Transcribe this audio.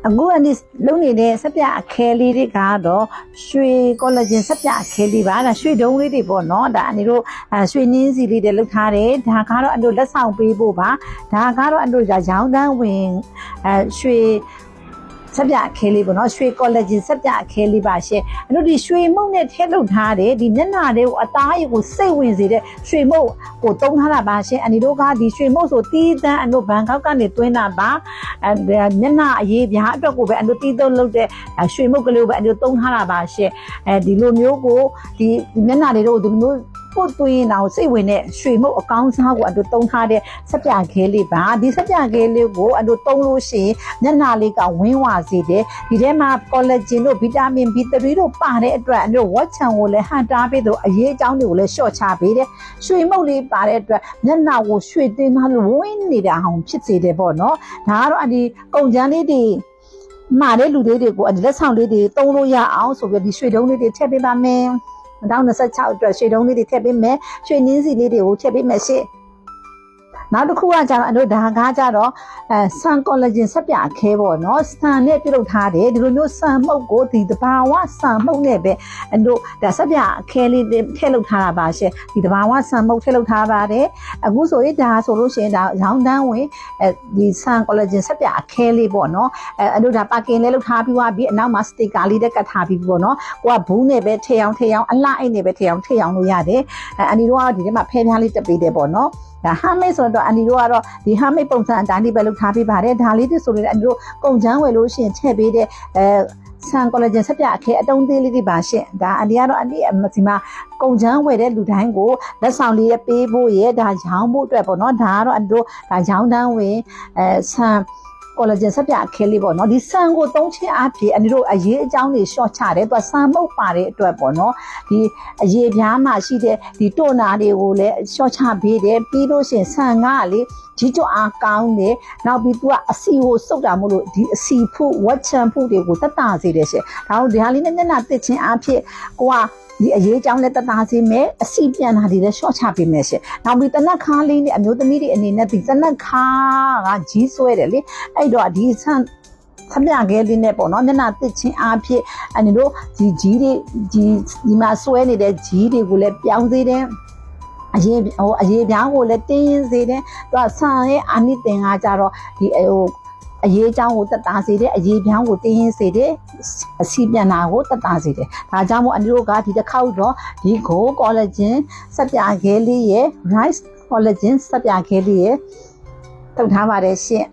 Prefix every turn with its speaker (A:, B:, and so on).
A: အခုအဒီလုံးနေတဲ့စပြအခဲလေးတွေကတော့ရွှေကောလာဂျင်စပြအခဲလေးပါဒါရွှေတုံးလေးတွေပေါ့နော်ဒါအနေတို့ရွှေနင်းစီလေးတွေလုပ်ထားတယ်ဒါကတော့အတို့လက်ဆောင်ပေးဖို့ပါဒါကတော့အတို့ရောင်းတန်းဝင်ရွှေစပြအခဲလေးပေါ့နော်ရွှေကောလာဂျင်စပြအခဲလေးပါရှင်အတို့ဒီရွှေမုန့်နဲ့ထည့်လုပ်ထားတယ်ဒီမျက်နှာလေးကိုအသားရည်ကိုစိတ်ဝင်စေတဲ့ရွှေမုန့်ကိုတုံးထားတာပါရှင်အဒီတို့ကဒီရွှေမုန့်ဆိုတီးတန်းအတို့ဘန်ကောက်ကနေတွင်းတာပါမျက်နှာအရေးပြားအတွက်ကိုပဲအတို့တီးသုံးလုပ်တဲ့ရွှေမုန့်ကလေးကိုပဲအတို့တုံးထားတာပါရှင်ဒီလိုမျိုးကိုဒီမျက်နှာလေးတို့ဒီလိုမျိုးပို့သွင်းအောင်စိတ်ဝင်တဲ့ရွှေမုတ်အကောင်းစားကိုအတူတုံးထားတဲ့စပြခဲလေးပါဒီစပြခဲလေးကိုအတူတုံးလို့ရှိရင်မျက်နှာလေးကဝင်းဝစေတယ်ဒီထဲမှာကောလာဂျင်တို့ဗီတာမင် B3 တို့ပါတဲ့အတွက်အတူဝက်ချန်ကိုလည်းဟန်တာပေးတော့အရေးအကြောင်းတွေကိုလည်းလျှော့ချပေးတယ်ရွှေမုတ်လေးပါတဲ့အတွက်မျက်နှာကိုရွှေတင်းထားလို့ဝင်းနေတာအောင်ဖြစ်စေတယ်ပေါ့နော်ဒါကတော့အဒီကုန်ချမ်းလေးတွေမှာတဲ့လူလေးတွေကိုအဒီလက်ဆောင်လေးတွေတုံးလို့ရအောင်ဆိုပြီးဒီရွှေတုံးလေးတွေထည့်ပေးပါမယ်2026အတွက်ရွှေတုံးလေးတွေထည့်ပေးမယ်ရွှေနင်းစီလေးတွေကိုထည့်ပေးမယ်ရှင့်နောက်တစ်ခုကကျတော့အတို့ဒါကားကျတော့ဆန်ကောလာဂျင်စပြအခဲပေါ့နော်ဆန်နဲ့ပြုလုပ်ထားတယ်ဒီလိုမျိုးဆန်မှုတ်ကိုဒီတဘာဝဆန်မှုတ်နဲ့ပဲအတို့ဒါစပြအခဲလေးထည့်လုပ်ထားတာပါရှင်ဒီတဘာဝဆန်မှုတ်ထည့်လုပ်ထားပါတယ်အခုဆိုရင်ဒါဆိုလို့ရှိရင်ဒါရောင်းတန်းဝင်ဒီဆန်ကောလာဂျင်စပြအခဲလေးပေါ့နော်အတို့ဒါပါကင်လေးလုပ်ထားပြီးသွားပြီးအနောက်မှာစတစ်ကာလေးတက်ကတ်ထားပြီးပေါ့နော်ကိုကဘူးနဲ့ပဲထည့်အောင်အလှအိတ်နဲ့ပဲထည့်အောင်လို့ရတယ်အနီတို့ကဒီထဲမှာဖဲပြားလေးတက်ပေးတယ်ပေါ့နော်ဒါဟာမိတ်ဆိုတော့အန်ဒီတို့ကတော့ဒီဟာမိတ်ပုံစံအတိုင်းပဲလုပ်ထားပေးပါတယ်ဒါလေးတွေဆိုရင်အန်ဒီတို့ကုန်ချမ်းဝယ်လို့ရှိရင်ထည့်ပေးတဲ့ဆန်ကောလာဂျင်စပြအခဲအတုံးသေးလေးတွေပါရှင့်ဒါအန်ဒီကတော့ဒီမှာကုန်ချမ်းဝယ်တဲ့လူတိုင်းကိုလက်ဆောင်လေးပေးဖို့ရဲဒါရောင်းဖို့အတွက်ပေါ့နော်ဒါကတော့အန်ဒီတို့ဒါရောင်းတန်းဝင်ဆန်ကောလာဂျင်စပြအခဲလေးပေါ့နော်ဒီဆန်ကိုသုံးချင်းအားဖြင့်အန်ဒီတို့အရေးအကြောင်းတွေရှော့ချတယ်သူကဆန်မုတ်ပါတဲ့အတွက်ပေါ့နော်ဒီအရေးပြားမှာရှိတဲ့ဒီတိုနာတွေကိုလည်းရှော့ချပေးတယ်ပြီးလို့ရှိရင်ဆန်ကလေကြီးကြွအားကောင်းတယ်နောက်ပြီးသူကအစီကိုစုပ်တာမို့လို့ဒီအစီဖုဝက်ချန်ဖုတွေကိုတက်တာစေတယ်ရှင်ဒါတို့ဒီဟာလေးနဲ့မျက်နှာတစ်ချင်းအားဖြင့်ကိုကဒီအရေးအကြောင်းနဲ့တသားစီမဲ့အစီပြန်တာတွေလည်းရှော့ချပေးမယ်ရှင်။နောက်ပြီးတနက်ခါလေးနဲ့အမျိုးသမီးတွေအနေနဲ့ဒီတနက်ခါကကြီးဆွဲတယ်လေအဲ့တော့ဒီဆန်ဆပြခဲလေးနဲ့ပေါ့နော်မျက်နှာတစ်ချင်းအားဖြင့်အနေတို့ဒီကြီးတွေဒီမှာဆွဲနေတဲ့ကြီးတွေကိုလည်းပြောင်းစေတယ်အရေးပြားကိုလည်းတင်းစေတယ်သူကဆန်ရဲ့အာနိသင်ကကြတော့ဒီအရေးအကြောင်းကိုတက်တာစေတယ်အရေးပြောင်းကိုတင်းစေတယ်အစီပြန်တာကိုတက်တာစေတယ်ဒါကြောင့်မို့အန်ဒီတို့ကဒီတစ်ခေါက်တော့ဒီကိုကောလာဂျင်စပြခဲလေးရဲ့ rice collagen စပြခဲလေးရဲ့ထုတ်ထားပါတယ်ရှင့်